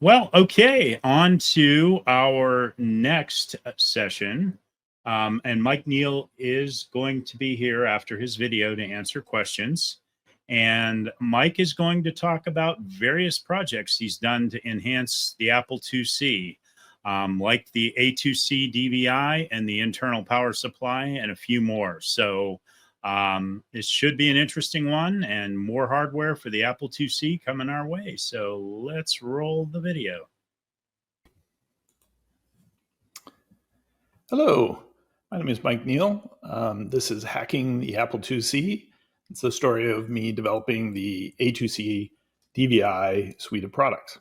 Well, okay, on to our next session. And Mike Neal is going to be here after his video to answer questions. And Mike is going to talk about various projects he's done to enhance the Apple IIc, like the A2C DVI and the internal power supply, and a few more. So it should be an interesting one, and more hardware for the Apple IIc coming our way. So let's roll the video. Hello, my name is Mike Neal. This is Hacking the Apple IIc. It's the story of me developing the A2C DVI suite of products.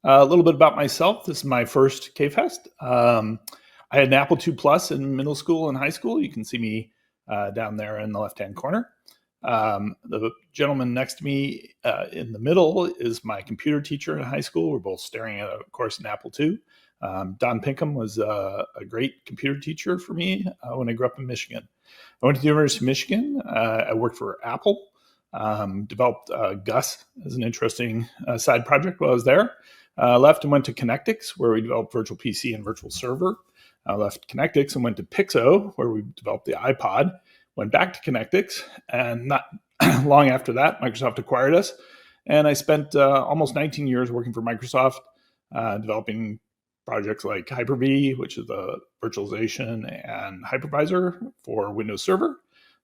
A little bit about myself. This is my first KFest. I had an Apple II Plus in middle school and high school. You can see me down there in the left-hand corner. The gentleman next to me in the middle is my computer teacher in high school. We're both staring at, of course, an Apple II. Don Pinkham was a great computer teacher for me when I grew up in Michigan. I went to the University of Michigan. I worked for Apple, developed Gus as an interesting side project while I was there. Left and went to Connectix, where we developed Virtual PC and Virtual Server. Left Connectix and went to Pixo, where we developed the iPod. Went back to Connectix, and not long after that, Microsoft acquired us. And I spent almost 19 years working for Microsoft, developing projects like Hyper-V, which is the virtualization and hypervisor for Windows Server.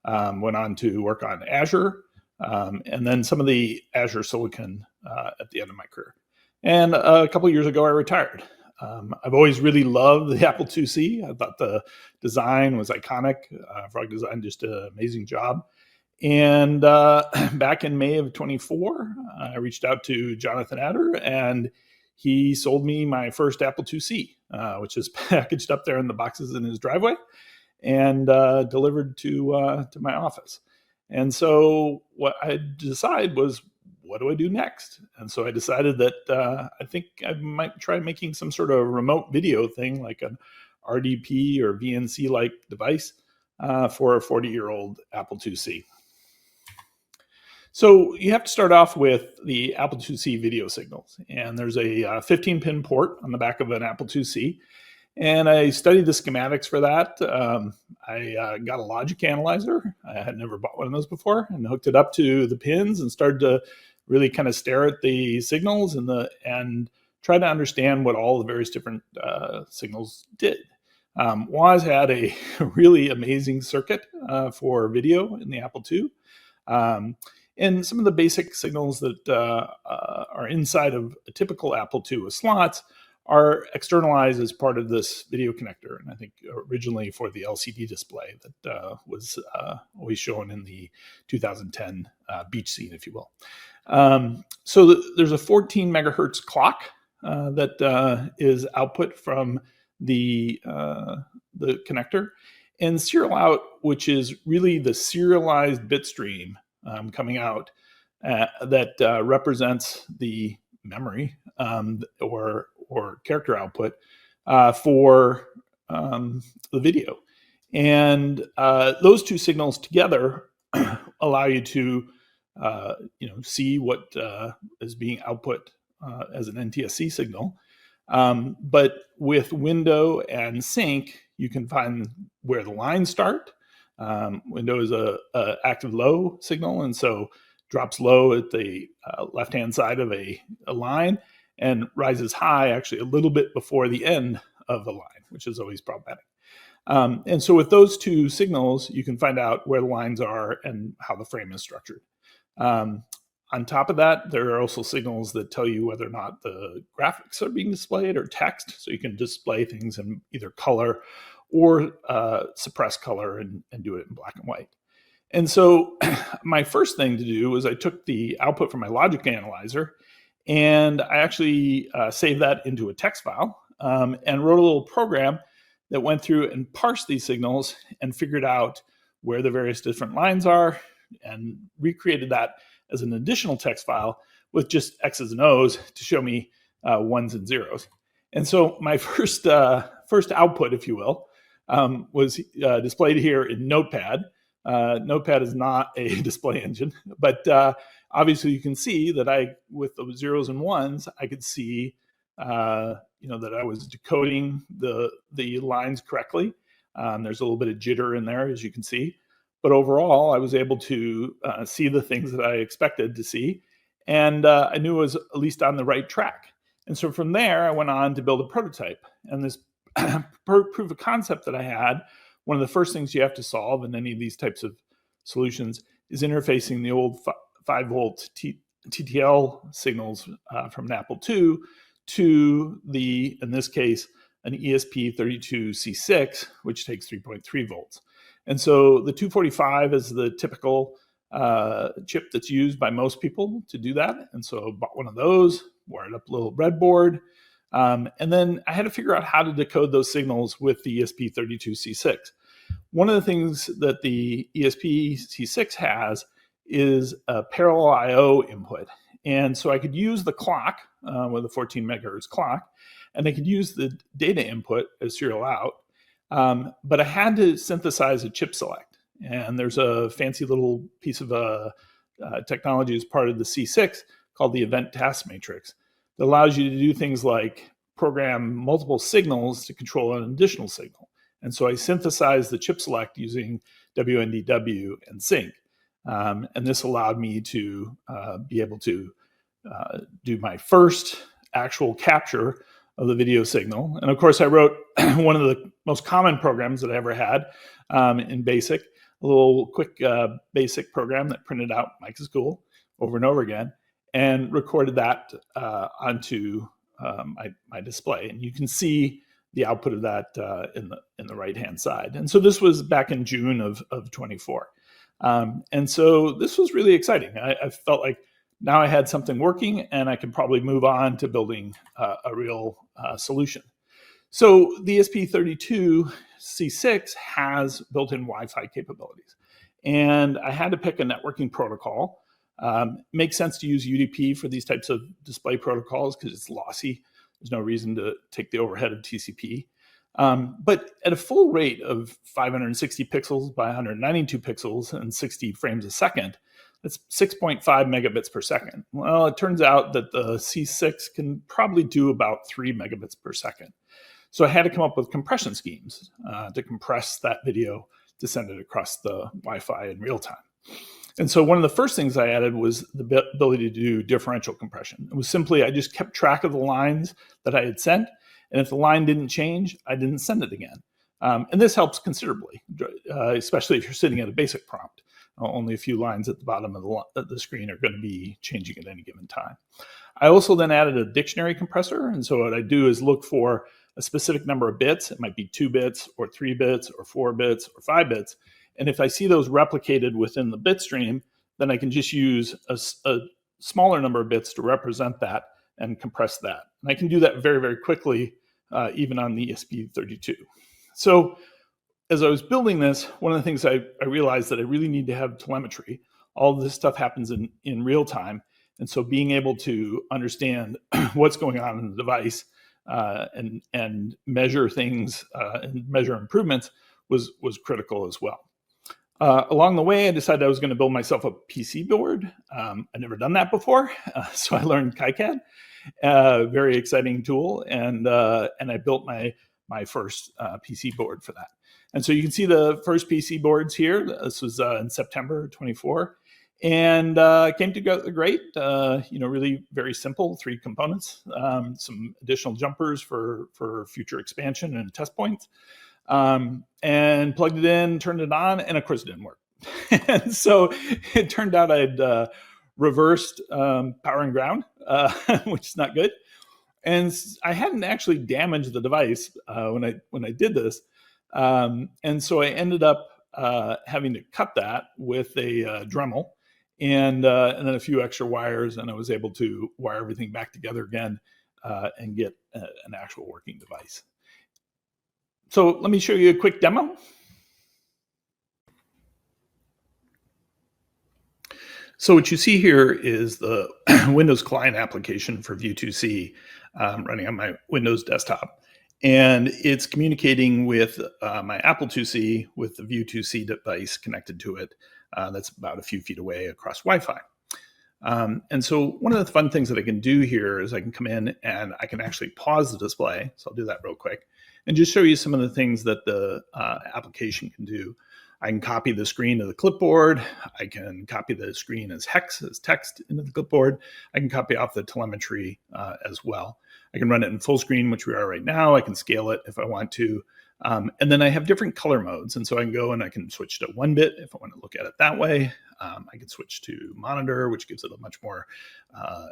Went on to work on Azure, and then some of the Azure Silicon at the end of my career. And a couple of years ago, I retired. I've always really loved the Apple IIc. I thought the design was iconic. Frog Design just did an amazing job. And back in May of 24, I reached out to Jonathan Adder, and he sold me my first Apple IIc, which is packaged up there in the boxes in his driveway and delivered to my office. And so what I decided was, what do I do next? And so I decided that I think I might try making some sort of remote video thing, like an RDP or VNC-like device for a 40-year-old Apple IIc. So you have to start off with the Apple IIc video signals. And there's a 15-pin port on the back of an Apple IIc. And I studied the schematics for that. I got a logic analyzer. I had never bought one of those before, and hooked it up to the pins and started to really kind of stare at the signals and try to understand what all the various different signals did. Woz had a really amazing circuit for video in the Apple II. And some of the basic signals that are inside of a typical Apple II with slots are externalized as part of this video connector. And I think originally for the LCD display that was always shown in the 2010 beach scene, if you will. So there's a 14 megahertz clock that is output from the connector, and serial out, which is really the serialized bit stream coming out that represents the memory or character output for the video. And those two signals together allow you to see what is being output as an NTSC signal. But with window and sync, you can find where the lines start. Window is a active low signal, and so drops low at the left-hand side of a line and rises high actually a little bit before the end of the line, which is always problematic. And so with those two signals, you can find out where the lines are and how the frame is structured. On top of that, there are also signals that tell you whether or not the graphics are being displayed or text. So you can display things in either color or suppress color and do it in black and white. And so my first thing to do was I took the output from my logic analyzer and I actually saved that into a text file and wrote a little program that went through and parsed these signals and figured out where the various different lines are and recreated that as an additional text file with just X's and O's to show me ones and zeros. And so my first output, if you will, was displayed here in Notepad. Notepad is not a display engine, but obviously you can see that with the zeros and ones, I could see, that I was decoding the lines correctly. There's a little bit of jitter in there, as you can see. But overall, I was able to see the things that I expected to see. And I knew I was at least on the right track. And so from there, I went on to build a prototype. And this proof of concept that I had, one of the first things you have to solve in any of these types of solutions is interfacing the old 5-volt TTL signals from an Apple II to in this case, an ESP32C6, which takes 3.3 volts. And so the 245 is the typical chip that's used by most people to do that. And so I bought one of those, wired up a little breadboard, and then I had to figure out how to decode those signals with the ESP32C6. One of the things that the ESP-C6 has is a parallel I/O input. And so I could use the clock with a 14 megahertz clock, and I could use the data input as serial out. But I had to synthesize a chip select. And there's a fancy little piece of technology as part of the C6 called the event task matrix that allows you to do things like program multiple signals to control an additional signal. And so I synthesized the chip select using WNDW and sync. And this allowed me to be able to do my first actual capture of the video signal. And of course, I wrote one of the most common programs that I ever had in BASIC, a little quick BASIC program that printed out Mike is cool over and over again, and recorded that onto my display. And you can see the output of that in the right-hand side. And so this was back in June of 24. And so this was really exciting. I felt like now I had something working and I could probably move on to building a real solution. So the ESP32C6 has built-in Wi-Fi capabilities. And I had to pick a networking protocol. Makes sense to use UDP for these types of display protocols because it's lossy. There's no reason to take the overhead of TCP. But at a full rate of 560 pixels by 192 pixels and 60 frames a second, that's 6.5 megabits per second. Well, it turns out that the C6 can probably do about 3 megabits per second. So I had to come up with compression schemes to compress that video to send it across the Wi-Fi in real time. And so one of the first things I added was the ability to do differential compression. It was simply, I just kept track of the lines that I had sent. And if the line didn't change, I didn't send it again. And this helps considerably, especially if you're sitting at a basic prompt. Only a few lines at the bottom of the screen are going to be changing at any given time. I also then added a dictionary compressor. And so what I do is look for a specific number of bits. It might be 2 bits or 3 bits or 4 bits or 5 bits. And if I see those replicated within the bit stream, then I can just use a smaller number of bits to represent that and compress that. And I can do that very, very quickly, even on the ESP32. So as I was building this, one of the things I realized that I really need to have telemetry. All of this stuff happens in real time. And so being able to understand what's going on in the device and measure things and measure improvements was critical as well. Along the way, I decided I was going to build myself a PC board. I'd never done that before, so I learned KiCad, very exciting tool, and I built my first PC board for that. And so you can see the first PC boards here. This was in September 24, and came together great. Really very simple, 3 components, some additional jumpers for future expansion and test points. And plugged it in, turned it on, and of course it didn't work. And so it turned out I'd reversed power and ground, which is not good. And I hadn't actually damaged the device when I did this. And so I ended up having to cut that with a Dremel and then a few extra wires, and I was able to wire everything back together again and get an actual working device. So let me show you a quick demo. So what you see here is the Windows client application for View 2C running on my Windows desktop. And it's communicating with my Apple IIc with the View 2C device connected to it. That's about a few feet away across Wi-Fi. And so one of the fun things that I can do here is I can come in and I can actually pause the display. So I'll do that real quick and just show you some of the things that the application can do. I can copy the screen to the clipboard. I can copy the screen as hex, as text into the clipboard. I can copy off the telemetry as well. I can run it in full screen, which we are right now. I can scale it if I want to. And then I have different color modes. And so I can go and I can switch to 1-bit if I want to look at it that way. I can switch to monitor, which gives it a much more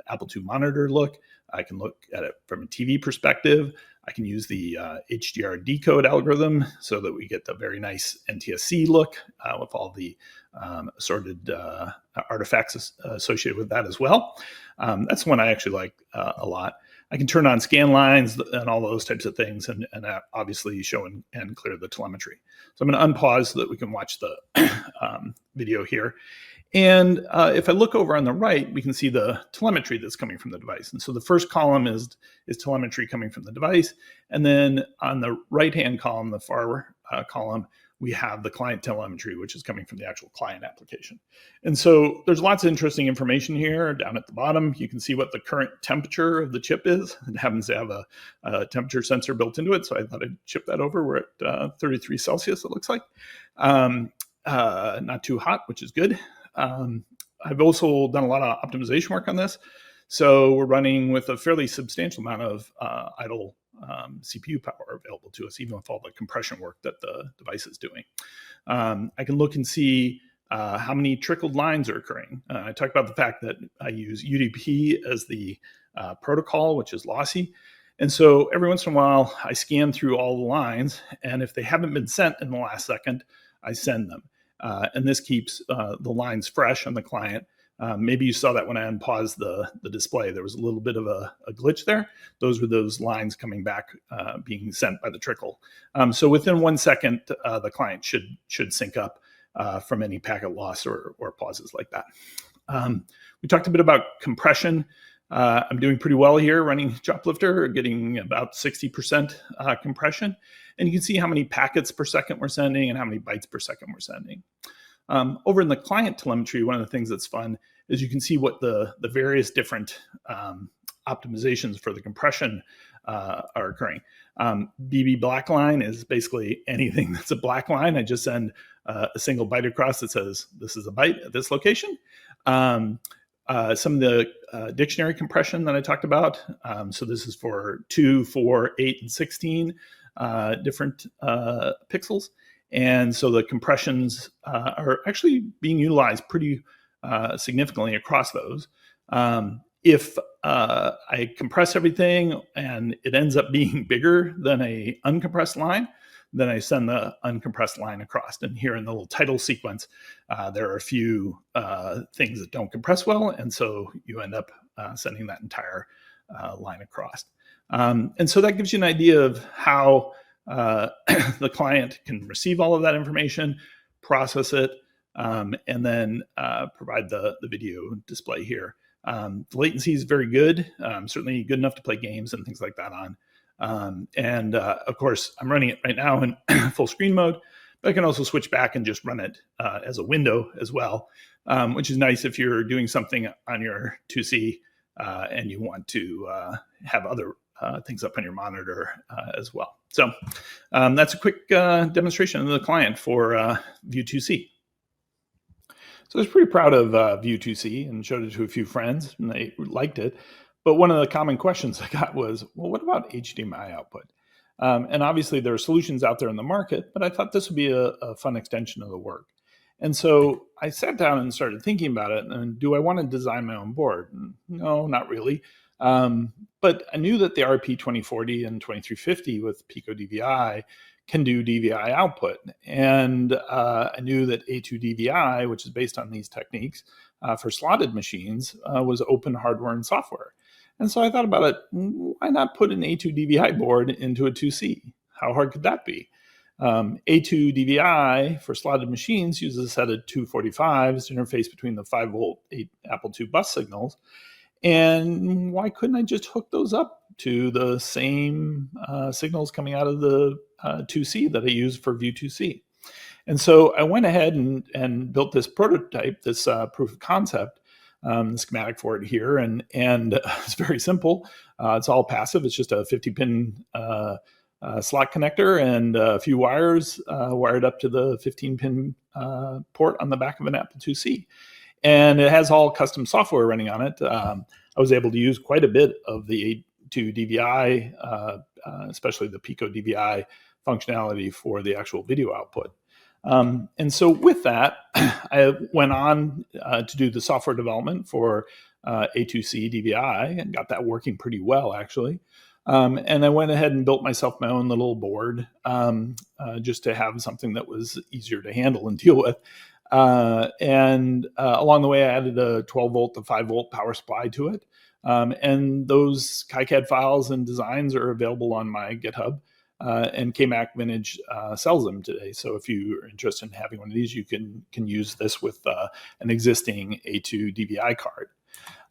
Apple II monitor look. I can look at it from a TV perspective. I can use the HDR decode algorithm so that we get the very nice NTSC look with all the assorted artifacts associated with that as well. That's one I actually like a lot. I can turn on scan lines and all those types of things and obviously show and clear the telemetry. So I'm going to unpause so that we can watch the video here. And if I look over on the right, we can see the telemetry that's coming from the device. And so the first column is telemetry coming from the device. And then on the right-hand column, the far column, we have the client telemetry, which is coming from the actual client application. And so there's lots of interesting information here. Down at the bottom, you can see what the current temperature of the chip is. It happens to have a temperature sensor built into it, so I thought I'd chip that over. We're at 33 Celsius, it looks like. Not too hot, which is good. I've also done a lot of optimization work on this. So we're running with a fairly substantial amount of idle CPU power available to us, even with all the compression work that the device is doing. I can look and see how many trickled lines are occurring. I talked about the fact that I use UDP as the protocol, which is lossy. And so every once in a while, I scan through all the lines, and if they haven't been sent in the last second, I send them. And this keeps the lines fresh on the client. Maybe you saw that when I unpaused the display. There was a little bit of a glitch there. Those were those lines coming back, being sent by the trickle. So within 1 second, the client should sync up from any packet loss or pauses like that. We talked a bit about compression. I'm doing pretty well here running Choplifter, getting about 60% compression. And you can see how many packets per second we're sending and how many bytes per second we're sending. Over in the client telemetry, one of the things that's fun is you can see what the various different optimizations for the compression are occurring. BB black line is basically anything that's a black line. I just send a single byte across that says this is a byte at this location. Some of the dictionary compression that I talked about. So this is for 2, 4, 8, and 16 different pixels. And so the compressions are actually being utilized pretty significantly across those. If I compress everything and it ends up being bigger than a uncompressed line, then I send the uncompressed line across. And here in the little title sequence, there are a few things that don't compress well. And so you end up sending that entire line across. And so that gives you an idea of how the client can receive all of that information, process it, and then provide the video display here. The latency is very good, certainly good enough to play games and things like that on. And of course, I'm running it right now in full screen mode, but I can also switch back and just run it as a window as well, which is nice if you're doing something on your 2C and you want to have other things up on your monitor as well. So that's a quick demonstration of the client for View 2C. So I was pretty proud of View 2C and showed it to a few friends, and they liked it. But one of the common questions I got was, well, what about HDMI output? And obviously there are solutions out there in the market, but I thought this would be a fun extension of the work. And so I sat down and started thinking about it. And do I want to design my own board? No, not really. But I knew that the RP2040 and 2350 with Pico DVI can do DVI output. And I knew that A2 DVI, which is based on these techniques for slotted machines, was open hardware and software. And so I thought about it, why not put an A2 DVI board into a 2C? How hard could that be? A2 DVI for slotted machines uses a set of 245s to interface between the 5-volt 8 Apple II bus signals. And why couldn't I just hook those up to the same signals coming out of the 2C that I use for View 2C? And so I went ahead and built this prototype, this proof of concept, the schematic for it here, and it's very simple. It's all passive. It's just a 50-pin slot connector and a few wires wired up to the 15-pin port on the back of an Apple IIc. And it has all custom software running on it. I was able to use quite a bit of the A2 DVI, especially the Pico DVI functionality for the actual video output. And so with that, I went on to do the software development for A2C DVI and got that working pretty well, actually. And I went ahead and built myself my own little board just to have something that was easier to handle and deal with. And along the way, I added a 12-volt to 5-volt power supply to it. And those KiCad files and designs are available on my GitHub. And KMac Vintage sells them today. So if you're interested in having one of these, you can use this with an existing A2 DVI card.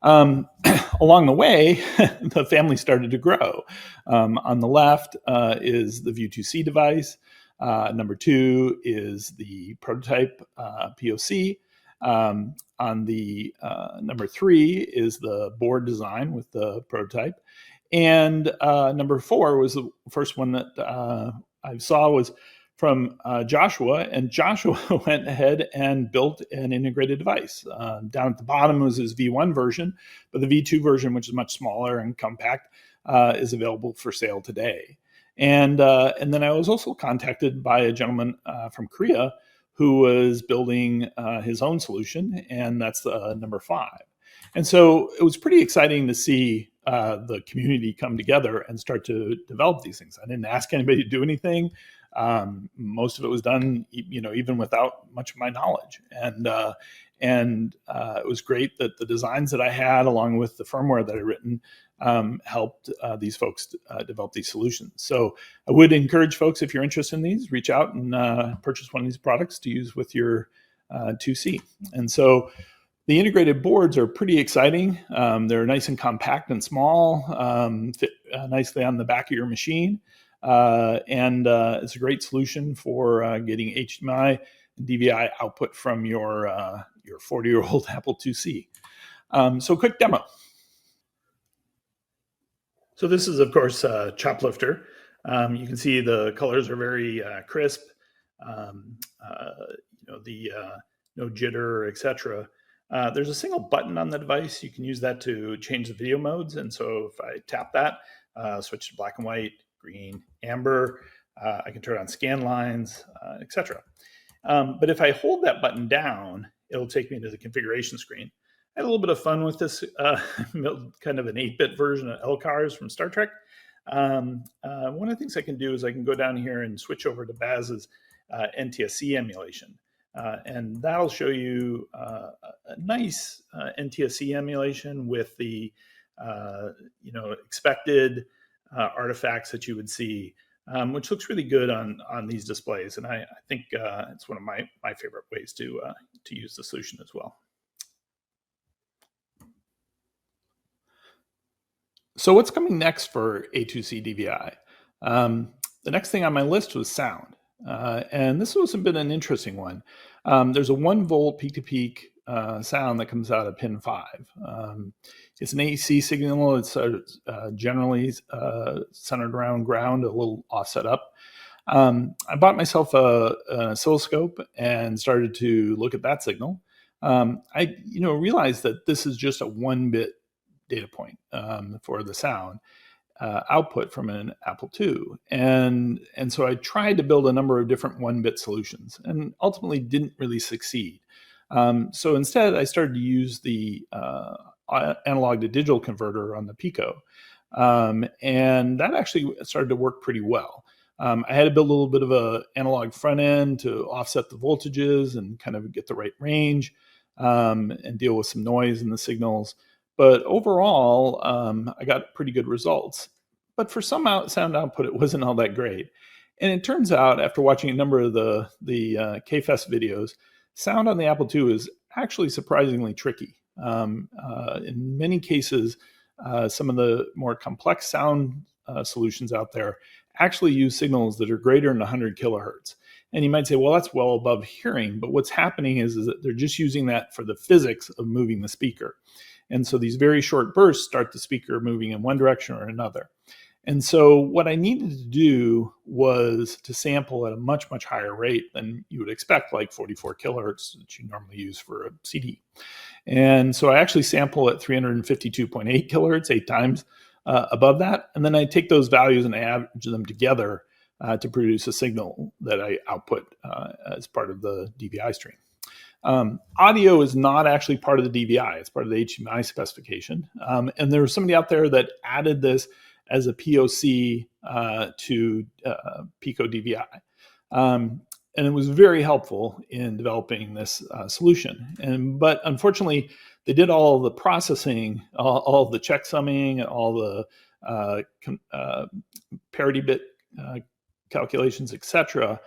Along the way, the family started to grow. On the left is the View 2C device. Number 2 is the prototype POC. On the number 3 is the board design with the prototype. And number 4 was the first one that I saw was from Joshua, and Joshua went ahead and built an integrated device. Down at the bottom was his V1 version, but the V2 version, which is much smaller and compact, is available for sale today. And then I was also contacted by a gentleman from Korea who was building his own solution, and that's number 5. And so it was pretty exciting to see the community come together and start to develop these things. I didn't ask anybody to do anything. Most of it was done, even without much of my knowledge. And it was great that the designs that I had, along with the firmware that I'd written, helped these folks develop these solutions. So I would encourage folks, if you're interested in these, reach out and purchase one of these products to use with your 2C. And so the integrated boards are pretty exciting. They're nice and compact and small, fit nicely on the back of your machine. And it's a great solution for getting HDMI and DVI output from your 40-year-old Apple IIc. So quick demo. So this is, of course, Choplifter. You can see the colors are very crisp, no jitter, etc. There's a single button on the device. You can use that to change the video modes. And so if I tap that, switch to black and white, green, amber, I can turn on scan lines, etc. But if I hold that button down, it'll take me to the configuration screen. I had a little bit of fun with this, kind of an 8-bit version of LCARS from Star Trek. One of the things I can do is I can go down here and switch over to Baz's NTSC emulation. And that'll show you a nice NTSC emulation with the expected artifacts that you would see, which looks really good on these displays. And I think it's one of my favorite ways to use the solution as well. So what's coming next for A2C DVI? The next thing on my list was sound. And this has been an interesting one. There's a 1-volt peak-to-peak sound that comes out of pin 5. It's an AC signal. It's generally centered around ground, a little offset up. I bought myself an oscilloscope and started to look at that signal. I realized that this is just a 1-bit data point for the sound output from an Apple II. And so I tried to build a number of different 1-bit solutions and ultimately didn't really succeed. So instead, I started to use the analog to digital converter on the Pico. And that actually started to work pretty well. I had to build a little bit of an analog front end to offset the voltages and kind of get the right range and deal with some noise in the signals. But overall, I got pretty good results. But for some sound output, it wasn't all that great. And it turns out, after watching a number of the KFest videos, sound on the Apple II is actually surprisingly tricky. In many cases, some of the more complex sound solutions out there actually use signals that are greater than 100 kilohertz. And you might say, well, that's well above hearing. But what's happening is that they're just using that for the physics of moving the speaker. And so these very short bursts start the speaker moving in one direction or another. And so what I needed to do was to sample at a much, much higher rate than you would expect, like 44 kilohertz that you normally use for a CD. And so I actually sample at 352.8 kilohertz, 8 times above that. And then I take those values and average them together to produce a signal that I output as part of the DVI stream. Audio is not actually part of the DVI. It's part of the HDMI specification. And there was somebody out there that added this as a POC to Pico DVI. And it was very helpful in developing this solution. But unfortunately, they did all the processing, all the checksumming, and all the parity bit calculations, etc.,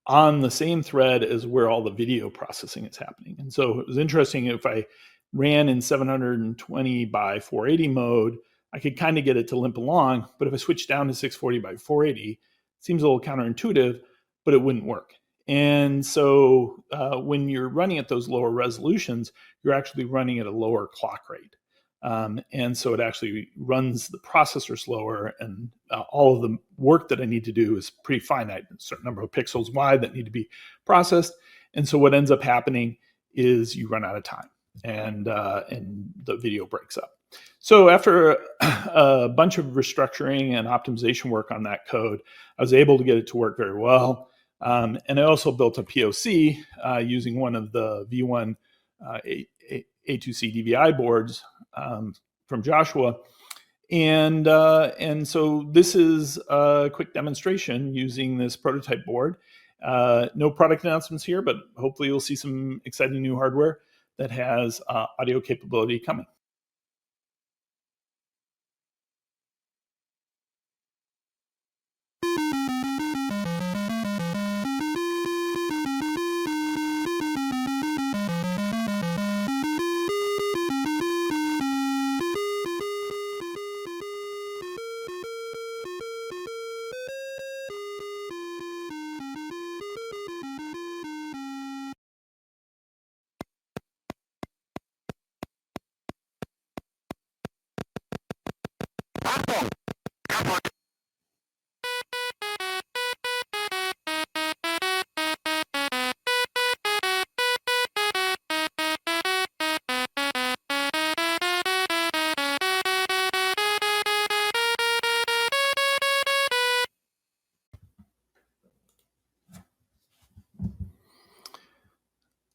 on the same thread as where all the video processing is happening. And so it was interesting, if I ran in 720 by 480 mode, I could kind of get it to limp along. But if I switched down to 640 by 480, it seems a little counterintuitive, but it wouldn't work. And so when you're running at those lower resolutions, you're actually running at a lower clock rate. And so it actually runs the processor slower, and all of the work that I need to do is pretty finite, a certain number of pixels wide that need to be processed. And so what ends up happening is you run out of time, and the video breaks up. So after a bunch of restructuring and optimization work on that code, I was able to get it to work very well. And I also built a POC using one of the V1 A2C DVI boards from Joshua. And so this is a quick demonstration using this prototype board. No product announcements here, but hopefully you'll see some exciting new hardware that has audio capability coming.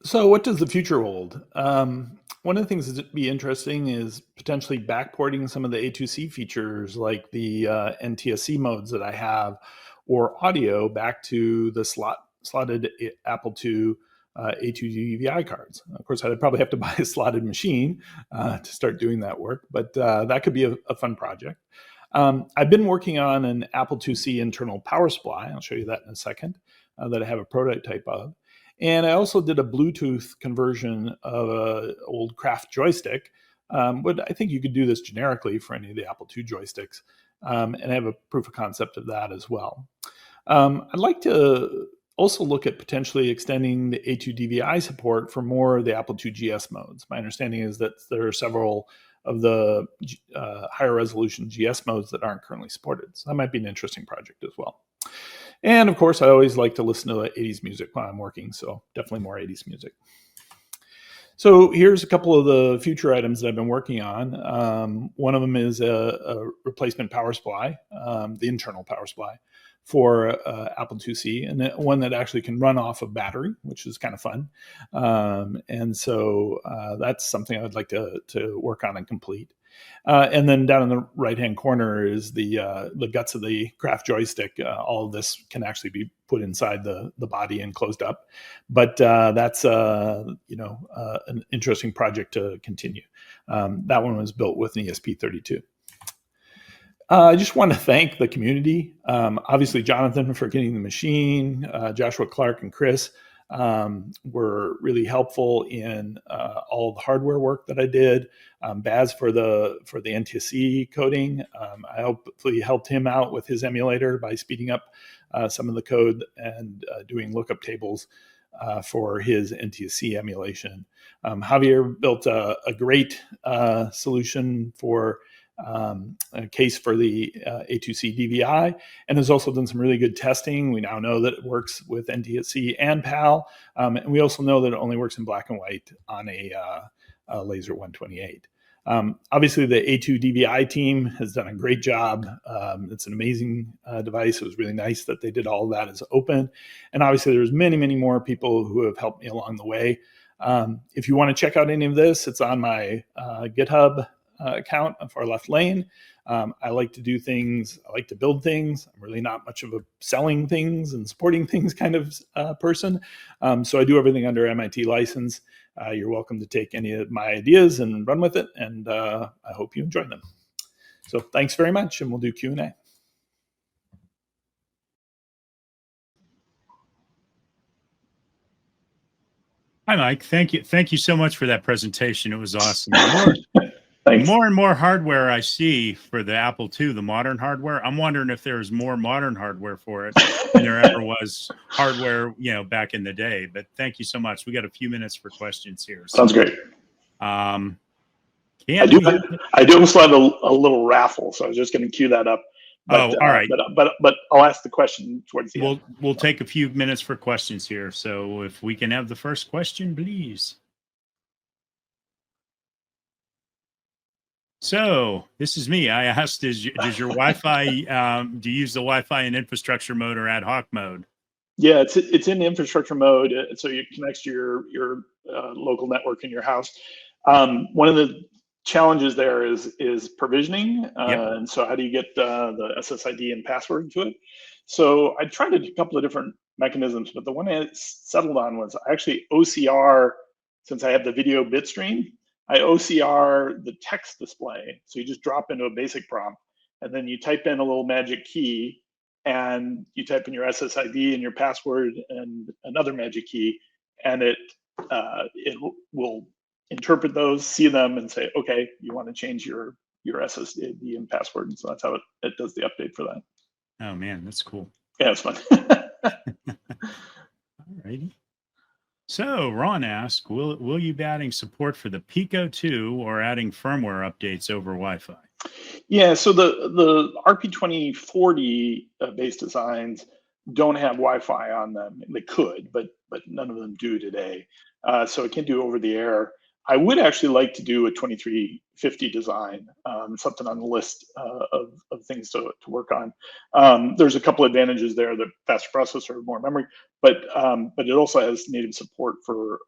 So what does the future hold? One of the things that'd be interesting is potentially backporting some of the A2C features, like the NTSC modes that I have, or audio back to the slotted Apple II A2 DVI cards. Of course, I'd probably have to buy a slotted machine to start doing that work, but that could be a fun project. I've been working on an Apple IIc internal power supply. I'll show you that in a second, that I have a prototype of. And I also did a Bluetooth conversion of an old Craft joystick. But I think you could do this generically for any of the Apple II joysticks. And I have a proof of concept of that as well. I'd like to also look at potentially extending the A2 DVI support for more of the Apple II GS modes. My understanding is that there are several of the higher resolution GS modes that aren't currently supported. So that might be an interesting project as well. And of course, I always like to listen to 80s music while I'm working, so definitely more 80s music. So here's a couple of the future items that I've been working on. One of them is a replacement power supply, the internal power supply for Apple IIc, and one that actually can run off a battery, which is kind of fun. And so that's something I would like to work on and complete. And then down in the right-hand corner is the guts of the Craft joystick. All of this can actually be put inside the body and closed up. But that's an interesting project to continue. That one was built with an ESP32. I just want to thank the community. Obviously, Jonathan for getting the machine, Joshua Clark and Chris were really helpful in all the hardware work that I did. Baz for the NTSC coding. I hopefully helped him out with his emulator by speeding up some of the code and doing lookup tables for his NTSC emulation. Javier built a great solution for a case for the A2C DVI, and has also done some really good testing. We now know that it works with NTSC and PAL, and we also know that it only works in black and white on a laser 128. Obviously, the A2 DVI team has done a great job. It's an amazing device. It was really nice that they did all of that as open. And obviously, there's many, many more people who have helped me along the way. If you want to check out any of this, it's on my GitHub account on far left lane. I like to do things. I like to build things. I'm really not much of a selling things and supporting things kind of person. So I do everything under MIT license. You're welcome to take any of my ideas and run with it. And I hope you enjoy them. So thanks very much. And we'll do Q&A. Hi, Mike. Thank you. Thank you so much for that presentation. It was awesome. The more and more hardware I see for the Apple II, the modern hardware, I'm wondering if there's more modern hardware for it than there ever was hardware, back in the day. But thank you so much. We got a few minutes for questions here. So, sounds great. I do also have a little raffle, so I was just going to cue that up. But, all right. But I'll ask the question towards the end. We'll take a few minutes for questions here. So if we can have the first question, please. So this is me. I asked, does your Wi-Fi, do you use the Wi-Fi in infrastructure mode or ad hoc mode? Yeah, it's in infrastructure mode, so it connects to your local network in your house. One of the challenges there is provisioning, and so how do you get the SSID and password to it? So I tried a couple of different mechanisms, but the one I settled on was actually OCR. Since I have the video bit stream, I OCR the text display. So you just drop into a basic prompt, and then you type in a little magic key, and you type in your SSID and your password and another magic key, and it will interpret those, see them, and say, okay, you want to change your SSID and password. And so that's how it does the update for that. Oh man, that's cool. Yeah, it's fun. All righty. So Ron asked, will you be adding support for the Pico 2 or adding firmware updates over Wi-Fi? Yeah, so the RP2040 based designs don't have Wi-Fi on them. They could, but none of them do today. So it can do over the air. I would actually like to do a 2350 design, something on the list of things to work on. There's a couple advantages there: the faster processor, more memory, but it also has native support for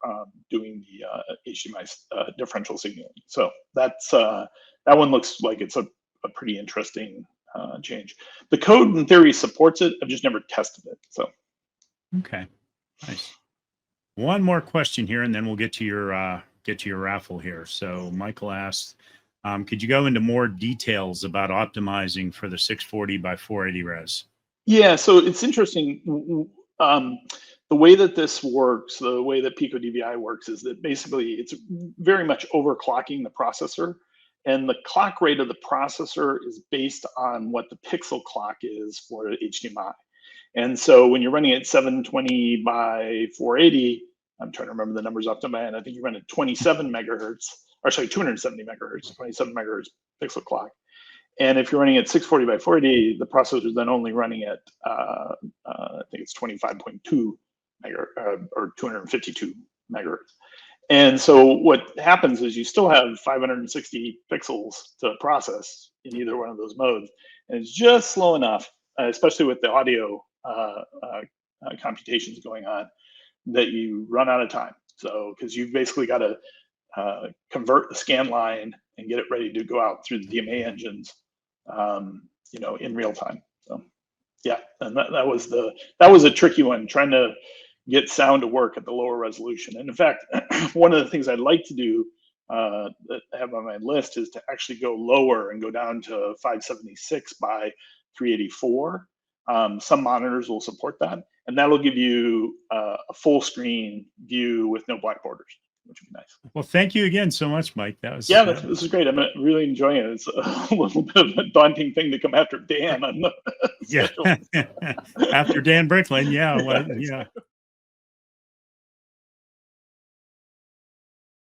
doing the HDMI differential signaling. So that's that one looks like it's a pretty interesting change. The code in theory supports it. I've just never tested it. So okay, nice. One more question here, and then we'll get to your raffle here. So Michael asked, could you go into more details about optimizing for the 640 by 480 res? Yeah, so it's interesting. The way that this works, the way that Pico DVI works, is that basically it's very much overclocking the processor, and the clock rate of the processor is based on what the pixel clock is for HDMI. And so when you're running at 720 by 480, I'm trying to remember the numbers off the top of my head. I think you run at 27 megahertz, or sorry, 270 megahertz, 27 megahertz pixel clock. And if you're running at 640 by 480, the processor is then only running at, I think it's 25.2 megahertz, or 252 megahertz. And so what happens is you still have 560 pixels to process in either one of those modes. And it's just slow enough, especially with the audio computations going on, that you run out of time. So, because you've basically got to convert the scan line and get it ready to go out through the DMA engines, in real time. So, yeah, and that was a tricky one, trying to get sound to work at the lower resolution. And in fact, one of the things I'd like to do that I have on my list is to actually go lower and go down to 576 by 384. Some monitors will support that, and that'll give you a full screen view with no black borders, which would be nice. Well, thank you again so much, Mike. That was This is great. I'm really enjoying it. It's a little bit of a daunting thing to come after Dan on the yeah. After Dan Bricklin, yeah, well, yeah.